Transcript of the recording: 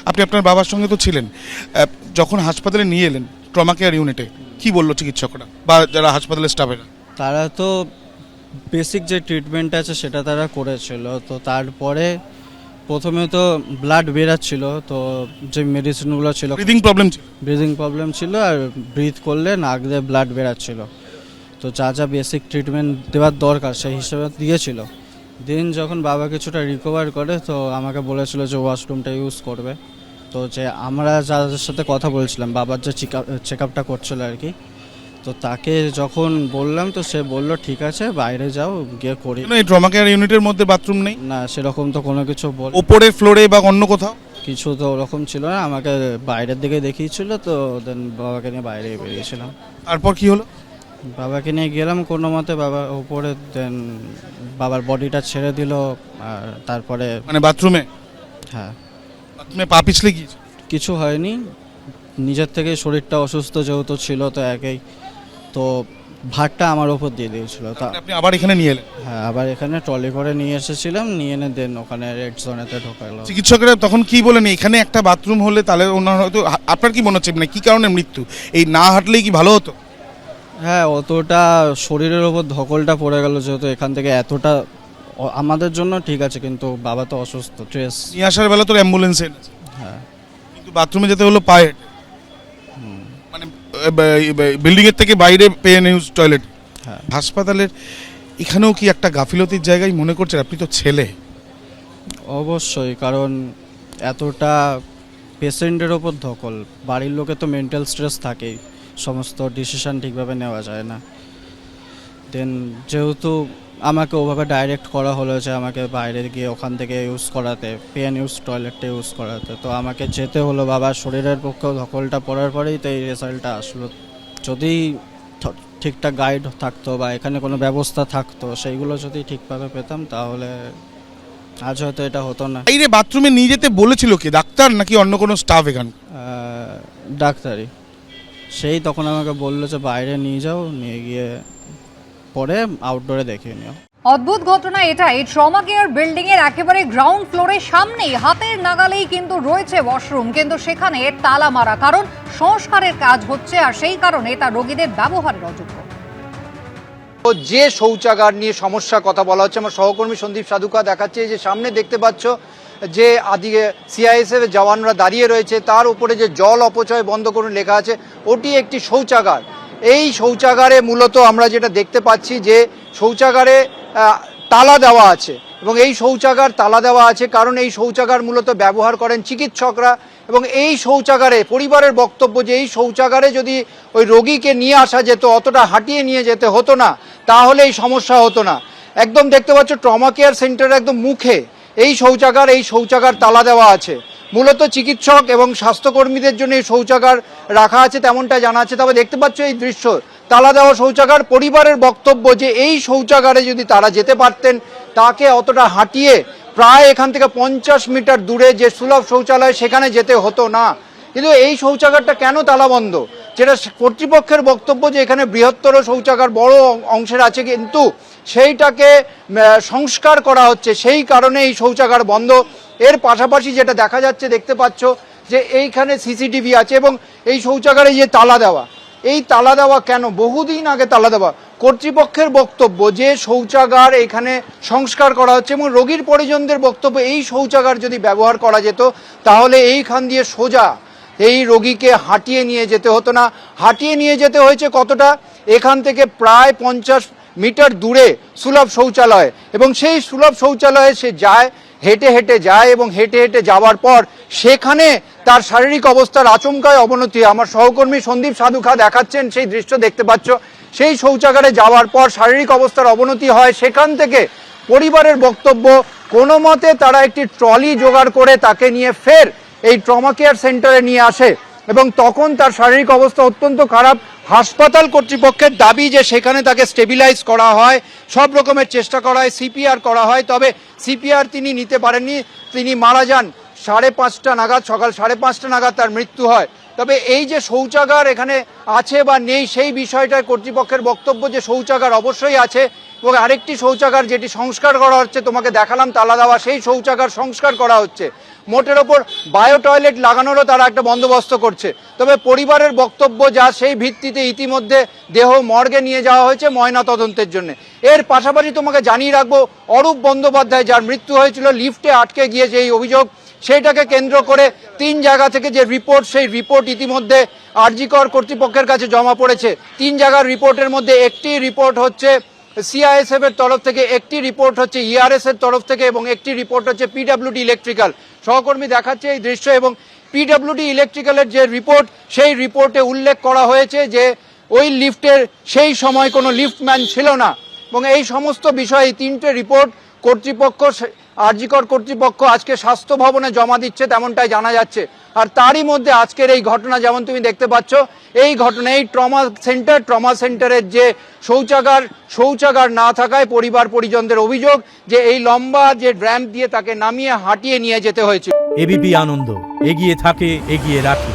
আপনি আপনার বাবার সঙ্গে তো ছিলেন, যখন হাসপাতালে নিয়ে এলেন ট্রমা কেয়ার ইউনিটে, কি বললো চিকিৎসকরা বা যারা হাসপাতালের স্টাফেরা? তারা তো বেসিক যে ট্রিটমেন্ট আছে সেটা তারা করেছিল। তো তারপরে প্রথমে তো ব্লাড বেরাচ্ছিল, তো যে মেডিসিনগুলো ছিল, ব্রিদিং প্রবলেম ছিল আর ব্রিথ করলে নাক দিয়ে ব্লাড বেরাচ্ছিল। তো যা যা বেসিক ট্রিটমেন্ট দেওয়ার দরকার সেই হিসেবে দিয়েছিল। দেন যখন বাবা কিছুটা রিকভার করে তো আমাকে বলেছিল যে ওয়াশরুমটা ইউজ করবে। তো যে আমরা যাদের সাথে কথা বলছিলাম, বাবার যে চেক আপটা করছিল আর কি, তো তাকে যখন বললাম তো সে বলল ঠিক আছে বাইরে যাও গিয়ে করি। এই ট্রমা কেয়ার ইউনিটের মধ্যে বাথরুম নেই? না, সেরকম তো কোনো কিছু ওপরের ফ্লোরে বা অন্য কোথাও কিছু তো ওরকম ছিল না। আমাকে বাইরের দিকে দেখিয়েছিল, তো দেন বাবাকে নিয়ে বাইরে বেরিয়েছিলাম। তারপর কি হলো? বাবাকে নিয়ে গেলাম কোনো মতে বাবা উপরে, দেন বাবার বডিটা ছেড়ে দিল। আর তারপরে মানে বাথরুমে? হ্যাঁ, বাথরুমে পা পিছলে গিয়েছে? কিছু হয়নি, নিজের থেকে শরীরটা অসুস্থ যেহেতু ছিল তো একেই, তো ভারটা আমার ওপর দিয়ে দিয়েছিল। তা আপনি আবার এখানে নিয়ে এলেন? হ্যাঁ, আবার এখানে ট্রলি করে নিয়ে এসেছিলাম, নিয়ে এনে দেন ওখানে রেড জোনেতে ঢোকালো। চিকিৎসকরা তখন কি বলেন এখানে একটা বাথরুম হলে তাহলে ওনার হয়তো, আপনার কি মনে হচ্ছে মানে কি কারণে মৃত্যু? এই না হাঁটলেই কি ভালো হতো? হ্যাঁ, অতটা শরীরের ওপর ধকলটা পড়ে গেল যেহেতু এখান থেকে এতটা, আমাদের জন্য ঠিক আছে কিন্তু বাবা তো অসুস্থ, ট্রেস নিয়ে আসার বেলা তো অ্যাম্বুলেন্সে এনেছে, হ্যাঁ, কিন্তু বাথরুমে যেতে হলো পায়ে, মানে বিল্ডিং এর থেকে বাইরে পেয়ে নিউজ টয়লেট। হ্যাঁ। হাসপাতালের এখানেও কি একটা গাফিলতির জায়গায় মনে করছেন? আপনি তো ছেলে। অবশ্যই, কারণ এতটা পেশেন্টের ওপর ধকল, বাড়ির লোকে তো মেন্টাল স্ট্রেস থাকেই, সমস্ত ডিসিশন ঠিকভাবে নেওয়া যায় না। দেন যেহেতু আমাকে ওভাবে ডাইরেক্ট করা হলো যে আমাকে বাইরে গিয়ে ওখান থেকে ইউজ করাতে, পেন ইউজ টয়লেটটা ইউজ করাতে, তো আমাকে যেতে হলো। বাবার শরীরের পক্ষেও ধকলটা পড়ার পরেই তো এই রেজাল্টটা আসলো। যদি ঠিকঠাক গাইড থাকতো বা এখানে কোনো ব্যবস্থা থাকতো, সেইগুলো যদি ঠিকভাবে পেতাম তাহলে আজ হয়তো এটা হতো না। এই রে, বাথরুমে নিয়ে যেতে বলেছিল কি, ডাক্তার নাকি অন্য কোনো স্টাফ? এখানে ডাক্তারই, সেই তখন আমাকে বললো যে বাইরে নিয়ে যাও, নিয়ে গিয়ে পরে আউটডোরে দেখিয়ে নিও। অদ্ভুত ঘটনা এটাই, ট্রমা কেয়ার বিল্ডিং এর একেবারে গ্রাউন্ড ফ্লোরের সামনেই হাতের নাগালেই কিন্তু রয়েছে ওয়াশরুম, কিন্তু সেখানে তালা মারা, কারণ সংস্কারের কাজ হচ্ছে আর সেই কারণে তা রোগীদের ব্যবহারের অযোগ্য। যে শৌচাগার নিয়ে সমস্যার কথা বলা হচ্ছে, আমার সহকর্মী সন্দীপ সাধুকা দেখাচ্ছে যে সামনে দেখতে পাচ্ছ যে আদিকে সিআইএসএফ এর জওয়ানরা দাঁড়িয়ে রয়েছে, তার উপরে যে জল অপচয় বন্ধ করুন লেখা আছে, ওটি একটি শৌচাগার। এই শৌচাগারে মূলত আমরা যেটা দেখতে পাচ্ছি যে শৌচাগারে তালা দেওয়া আছে, এবং এই শৌচাগার তালা দেওয়া আছে কারণ এই শৌচাগার মূলত ব্যবহার করেন চিকিৎসকরা। এবং এই শৌচাগারে পরিবারের বক্তব্য যে এই শৌচাগারে যদি ওই রোগীকে নিয়ে আসা যেত, অতটা হাঁটিয়ে নিয়ে যেতে হতো না, তাহলে এই সমস্যা হতো না। একদম দেখতে পাচ্ছ ট্রমা কেয়ার সেন্টারের একদম মুখে এই শৌচাগার তালা দেওয়া আছে। মূলত চিকিৎসক এবং স্বাস্থ্যকর্মীদের জন্য এই শৌচাগার রাখা আছে তেমনটা জানা আছে। তবে দেখতে পাচ্ছ এই দৃশ্য, তালা দেওয়া শৌচাগার। পরিবারের বক্তব্য যে এই শৌচাগারে যদি তারা যেতে পারতেন, তাকে অতটা হাঁটিয়ে প্রায় এখান থেকে 50 মিটার দূরে যে সুলভ শৌচালয় সেখানে যেতে হতো না। কিন্তু এই শৌচাগারটা কেন তালাবন্ধ, যেটা কর্তৃপক্ষের বক্তব্য যে এখানে বৃহত্তর শৌচাগার বড় অংশের আছে, কিন্তু সেইটাকে সংস্কার করা হচ্ছে, সেই কারণে এই শৌচাগার বন্ধ। এর পাশাপাশি যেটা দেখা যাচ্ছে, দেখতে পাচ্ছ যে এইখানে সিসিটিভি আছে এবং এই শৌচাগারে যে তালা দেওয়া, এই তালা দেওয়া কেন, বহুদিন আগে তালা দেওয়া। কর্তৃপক্ষের বক্তব্য যে শৌচাগার এখানে সংস্কার করা হচ্ছে, এবং রোগীর পরিজনদের বক্তব্য এই শৌচাগার যদি ব্যবহার করা যেত তাহলে এইখান দিয়ে সোজা এই রোগীকে হাঁটিয়ে নিয়ে যেতে হতো না। হাঁটিয়ে নিয়ে যেতে হয়েছে কতটা, এখান থেকে প্রায় 50 মিটার দূরে সুলভ শৌচালয়, এবং সেই সুলভ শৌচালয়ে সে যায়, হেঁটে হেঁটে যায়, এবং হেঁটে হেঁটে যাওয়ার পর সেখানে তার শারীরিক অবস্থার আচমকায় অবনতি। আমার সহকর্মী সন্দীপ সাধুকা দেখাচ্ছেন সেই দৃশ্য দেখতে পাচ্ছ। সেই শৌচাগারে যাওয়ার পর শারীরিক অবস্থার অবনতি হয়, সেখান থেকে পরিবারের বক্তব্য কোনো মতে তারা একটি ট্রলি জোগাড় করে তাকে নিয়ে ফের এই ট্রমা কেয়ার সেন্টারে নিয়ে আসে, এবং তখন তার শারীরিক অবস্থা অত্যন্ত খারাপ। হাসপাতাল কর্তৃপক্ষের দাবি যে সেখানে তাকে স্টেবিলাইজ করা হয়, সব রকমের চেষ্টা করা হয়, সিপিআর করা হয়, তবে সিপিআর তিনি নিতে পারেননি, তিনি মারা যান 5:30 নাগাদ, সকাল 5:30 নাগাদ তার মৃত্যু হয়। তবে এই যে শৌচাগার এখানে আছে বা নেই সেই বিষয়টার কর্তৃপক্ষের বক্তব্য যে শৌচাগার অবশ্যই আছে, এবং আরেকটি শৌচাগার যেটি সংস্কার করা হচ্ছে, তোমাকে দেখালাম তালা দেওয়া, সেই শৌচাগার সংস্কার করা হচ্ছে। মোটের ওপর বায়ো টয়লেট লাগানোরও তারা একটা বন্দোবস্ত করছে। তবে পরিবারের বক্তব্য যা, সেই ভিত্তিতে ইতিমধ্যে দেহ মর্গে নিয়ে যাওয়া হয়েছে ময়না তদন্তের জন্য। এর পাশাপাশি তোমাকে জানিয়ে রাখবো, অরূপ বন্দ্যোপাধ্যায় যার মৃত্যু হয়েছিল লিফটে আটকে গিয়েছে এই অভিযোগ, সেইটাকে কেন্দ্র করে 3 জায়গা থেকে যে রিপোর্ট, সেই রিপোর্ট ইতিমধ্যে আরজিকর কর্তৃপক্ষের কাছে জমা পড়েছে। 3 জায়গার রিপোর্টের মধ্যে একটি রিপোর্ট হচ্ছে সিআইএসএফ এর তরফ থেকে, একটি রিপোর্ট হচ্ছে ইআরএস এর তরফ থেকে এবং একটি রিপোর্ট হচ্ছে পিডব্লিউডি ইলেকট্রিক্যাল। সহকর্মী দেখাচ্ছে এই দৃশ্য, এবং পিডব্লিউডি ইলেকট্রিক্যালের যে রিপোর্ট, সেই রিপোর্টে উল্লেখ করা হয়েছে যে ওই লিফটের সেই সময় কোনো লিফটম্যান ছিল না। এবং এই সমস্ত বিষয়ে 3টে রিপোর্ট কর্তৃপক্ষ, আরজিকর কর্তৃপক্ষ আজকে স্বাস্থ্য ভবনে জমা দিচ্ছে তেমনটাই জানা যাচ্ছে। আর তারই মধ্যে আজকের এই ঘটনা, যেমন তুমি দেখতে পাচ্ছ, এই ঘটনা, এই ট্রমা সেন্টারের যে শৌচাগার না থাকায় পরিবার পরিজনদের অভিযোগ যে এই লম্বা যে র্যাম্প দিয়ে তাকে নামিয়ে হাঁটিয়ে নিয়ে যেতে হয়েছে। এবিপি আনন্দ, এগিয়ে থাকে, এগিয়ে রাখে।